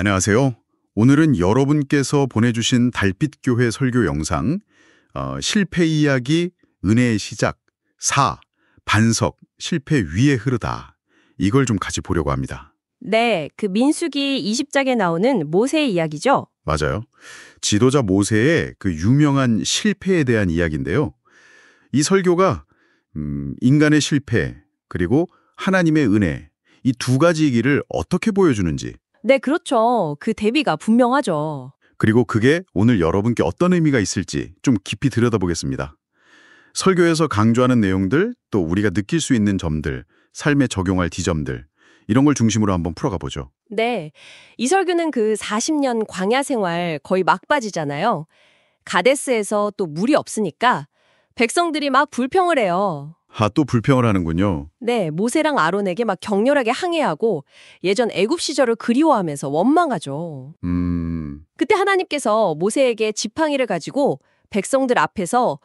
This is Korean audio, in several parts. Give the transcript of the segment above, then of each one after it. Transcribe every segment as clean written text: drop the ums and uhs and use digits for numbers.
안녕하세요. 오늘은 여러분께서 보내주신 달빛교회 설교 영상, 실패 이야기, 은혜의 시작, 4, 반석, 실패 위에 흐르다. 이걸 좀 같이 보려고 합니다. 네, 그 민수기 20장에 나오는 모세의 이야기죠. 맞아요. 지도자 모세의 그 유명한 실패에 대한 이야기인데요. 이 설교가 인간의 실패, 그리고 하나님의 은혜, 이 두 가지 길을 어떻게 보여주는지, 네, 그렇죠. 그 대비가 분명하죠. 그리고 그게 오늘 여러분께 어떤 의미가 있을지 좀 깊이 들여다보겠습니다. 설교에서 강조하는 내용들, 또 우리가 느낄 수 있는 점들, 삶에 적용할 지점들, 이런 걸 중심으로 한번 풀어가 보죠. 네, 이 설교는 그 40년 광야 생활 거의 막바지잖아요. 가데스에서 또 물이 없으니까 백성들이 막 불평을 해요. 또 불평을 하는군요. 네, 모세랑 아론에게 막 격렬하게 항해하고 예전 애굽 시절을 그리워하면서 원망하죠. 그때 하나님께서 모세에게 지팡이를 가지고 백성들 앞에서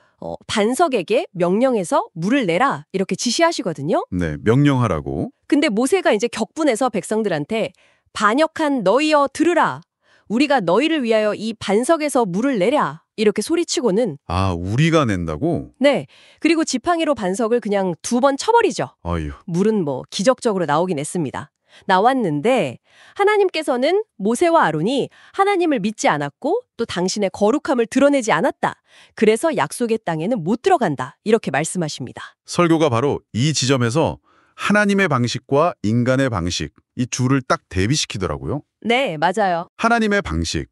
반석에게 명령해서 물을 내라 이렇게 지시하시거든요. 네, 명령하라고. 근데 모세가 이제 격분해서 백성들한테 반역한 너희여 들으라. 우리가 너희를 위하여 이 반석에서 물을 내랴. 이렇게 소리치고는 우리가 낸다고? 네. 그리고 지팡이로 반석을 그냥 2번 쳐버리죠. 어휴, 물은 기적적으로 나오긴 했습니다. 나왔는데 하나님께서는 모세와 아론이 하나님을 믿지 않았고 또 당신의 거룩함을 드러내지 않았다. 그래서 약속의 땅에는 못 들어간다. 이렇게 말씀하십니다. 설교가 바로 이 지점에서 하나님의 방식과 인간의 방식, 이 둘을 딱 대비시키더라고요. 네, 맞아요. 하나님의 방식,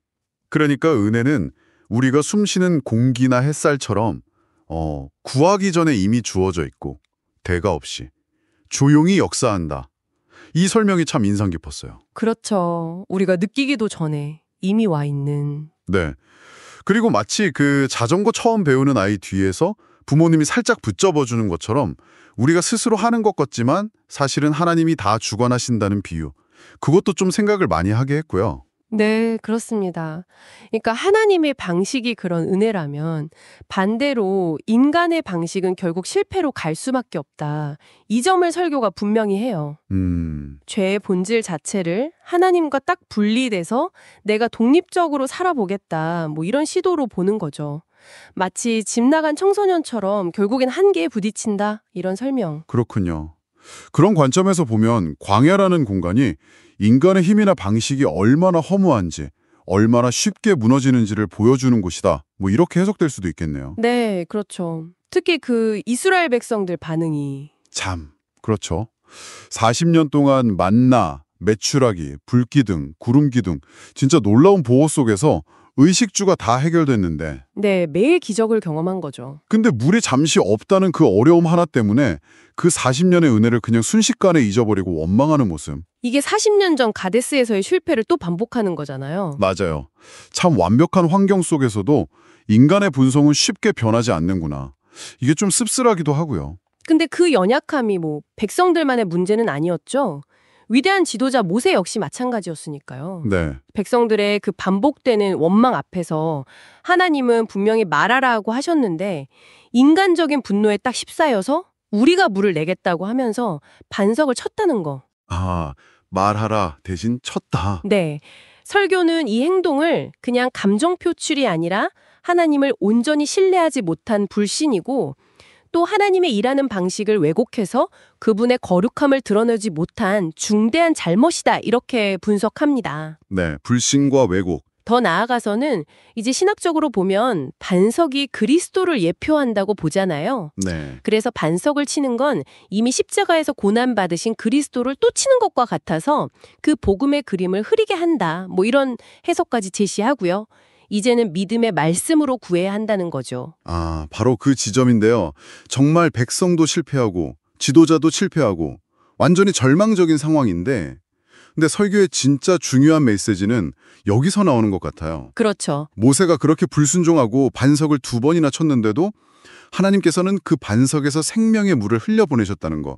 그러니까 은혜는 우리가 숨쉬는 공기나 햇살처럼 구하기 전에 이미 주어져 있고 대가 없이 조용히 역사한다. 이 설명이 참 인상 깊었어요. 그렇죠. 우리가 느끼기도 전에 이미 와 있는. 네. 그리고 마치 그 자전거 처음 배우는 아이 뒤에서 부모님이 살짝 붙잡아주는 것처럼 우리가 스스로 하는 것 같지만 사실은 하나님이 다 주관하신다는 비유. 그것도 좀 생각을 많이 하게 했고요. 네, 그렇습니다. 그러니까 하나님의 방식이 그런 은혜라면 반대로 인간의 방식은 결국 실패로 갈 수밖에 없다. 이 점을 설교가 분명히 해요. 죄의 본질 자체를 하나님과 딱 분리돼서 내가 독립적으로 살아보겠다. 이런 시도로 보는 거죠. 마치 집 나간 청소년처럼 결국엔 한계에 부딪힌다. 이런 설명. 그렇군요. 그런 관점에서 보면 광야라는 공간이 인간의 힘이나 방식이 얼마나 허무한지, 얼마나 쉽게 무너지는지를 보여주는 곳이다. 이렇게 해석될 수도 있겠네요. 네, 그렇죠. 특히 그 이스라엘 백성들 반응이. 참, 그렇죠. 40년 동안 만나, 메추라기, 불기둥, 구름기둥, 진짜 놀라운 보호 속에서 의식주가 다 해결됐는데 네, 매일 기적을 경험한 거죠. 근데 물이 잠시 없다는 그 어려움 하나 때문에 그 40년의 은혜를 그냥 순식간에 잊어버리고 원망하는 모습. 이게 40년 전 가데스에서의 실패를 또 반복하는 거잖아요. 맞아요. 참 완벽한 환경 속에서도 인간의 본성은 쉽게 변하지 않는구나. 이게 좀 씁쓸하기도 하고요. 근데 그 연약함이 백성들만의 문제는 아니었죠. 위대한 지도자 모세 역시 마찬가지였으니까요. 네. 백성들의 그 반복되는 원망 앞에서 하나님은 분명히 말하라고 하셨는데 인간적인 분노에 딱 휩싸여서 우리가 물을 내겠다고 하면서 반석을 쳤다는 거. 말하라 대신 쳤다. 네. 설교는 이 행동을 그냥 감정 표출이 아니라 하나님을 온전히 신뢰하지 못한 불신이고 또 하나님의 일하는 방식을 왜곡해서 그분의 거룩함을 드러내지 못한 중대한 잘못이다 이렇게 분석합니다. 네, 불신과 왜곡. 더 나아가서는 이제 신학적으로 보면 반석이 그리스도를 예표한다고 보잖아요. 네. 그래서 반석을 치는 건 이미 십자가에서 고난받으신 그리스도를 또 치는 것과 같아서 그 복음의 그림을 흐리게 한다. 이런 해석까지 제시하고요. 이제는 믿음의 말씀으로 구해야 한다는 거죠. 바로 그 지점인데요. 정말 백성도 실패하고 지도자도 실패하고 완전히 절망적인 상황인데 근데 설교의 진짜 중요한 메시지는 여기서 나오는 것 같아요. 그렇죠. 모세가 그렇게 불순종하고 반석을 2번이나 쳤는데도 하나님께서는 그 반석에서 생명의 물을 흘려보내셨다는 거.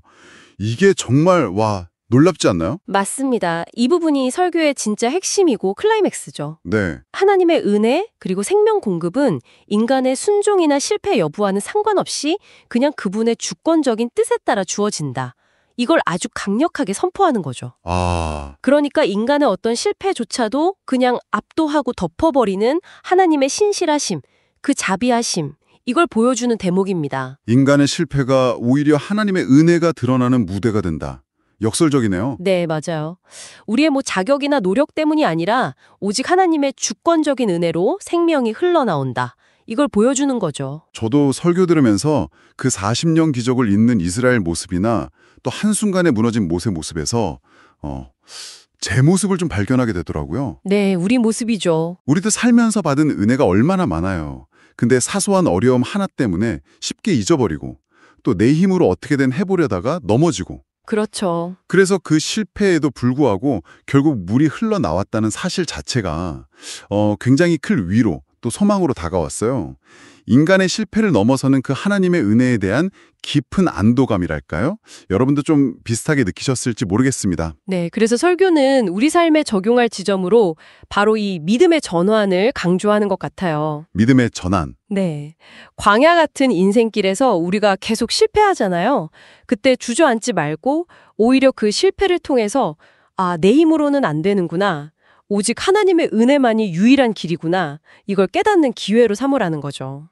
이게 정말 놀랍지 않나요? 맞습니다. 이 부분이 설교의 진짜 핵심이고 클라이맥스죠. 네. 하나님의 은혜 그리고 생명 공급은 인간의 순종이나 실패 여부와는 상관없이 그냥 그분의 주권적인 뜻에 따라 주어진다. 이걸 아주 강력하게 선포하는 거죠. 아, 그러니까 인간의 어떤 실패조차도 그냥 압도하고 덮어버리는 하나님의 신실하심, 그 자비하심, 이걸 보여주는 대목입니다. 인간의 실패가 오히려 하나님의 은혜가 드러나는 무대가 된다. 역설적이네요. 네, 맞아요. 우리의 자격이나 노력 때문이 아니라 오직 하나님의 주권적인 은혜로 생명이 흘러나온다. 이걸 보여주는 거죠. 저도 설교 들으면서 그 40년 기적을 잇는 이스라엘 모습이나 또 한순간에 무너진 모세 모습에서 제 모습을 좀 발견하게 되더라고요. 네, 우리 모습이죠. 우리도 살면서 받은 은혜가 얼마나 많아요. 근데 사소한 어려움 하나 때문에 쉽게 잊어버리고 또 내 힘으로 어떻게든 해보려다가 넘어지고 그렇죠. 그래서 그 실패에도 불구하고 결국 물이 흘러나왔다는 사실 자체가 굉장히 큰 위로 또 소망으로 다가왔어요. 인간의 실패를 넘어서는 그 하나님의 은혜에 대한 깊은 안도감이랄까요? 여러분도 좀 비슷하게 느끼셨을지 모르겠습니다. 네, 그래서 설교는 우리 삶에 적용할 지점으로 바로 이 믿음의 전환을 강조하는 것 같아요. 믿음의 전환. 네. 광야 같은 인생길에서 우리가 계속 실패하잖아요. 그때 주저앉지 말고 오히려 그 실패를 통해서 내 힘으로는 안 되는구나. 오직 하나님의 은혜만이 유일한 길이구나. 이걸 깨닫는 기회로 삼으라는 거죠.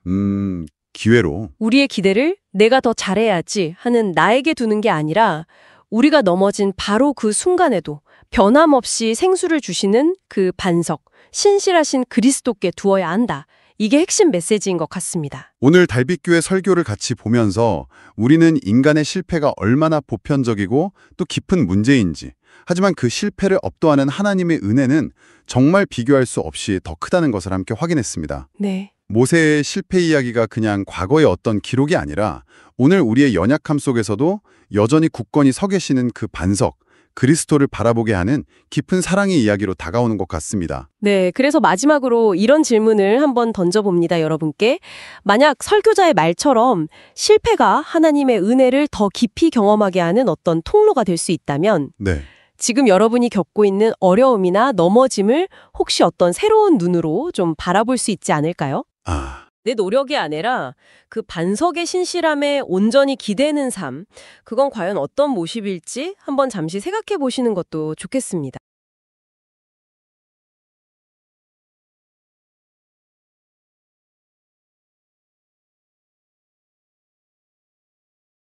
기회로. 우리의 기대를 내가 더 잘해야지 하는 나에게 두는 게 아니라 우리가 넘어진 바로 그 순간에도 변함없이 생수를 주시는 그 반석, 신실하신 그리스도께 두어야 한다. 이게 핵심 메시지인 것 같습니다. 오늘 달빛교회 설교를 같이 보면서 우리는 인간의 실패가 얼마나 보편적이고 또 깊은 문제인지, 하지만 그 실패를 업도하는 하나님의 은혜는 정말 비교할 수 없이 더 크다는 것을 함께 확인했습니다. 네. 모세의 실패 이야기가 그냥 과거의 어떤 기록이 아니라 오늘 우리의 연약함 속에서도 여전히 굳건히 서 계시는 그 반석, 그리스도를 바라보게 하는 깊은 사랑의 이야기로 다가오는 것 같습니다. 네, 그래서 마지막으로 이런 질문을 한번 던져봅니다, 여러분께. 만약 설교자의 말처럼 실패가 하나님의 은혜를 더 깊이 경험하게 하는 어떤 통로가 될 수 있다면 네. 지금 여러분이 겪고 있는 어려움이나 넘어짐을 혹시 어떤 새로운 눈으로 좀 바라볼 수 있지 않을까요? 내 노력이 아니라 그 반석의 신실함에 온전히 기대는 삶, 그건 과연 어떤 모습일지 한번 잠시 생각해 보시는 것도 좋겠습니다.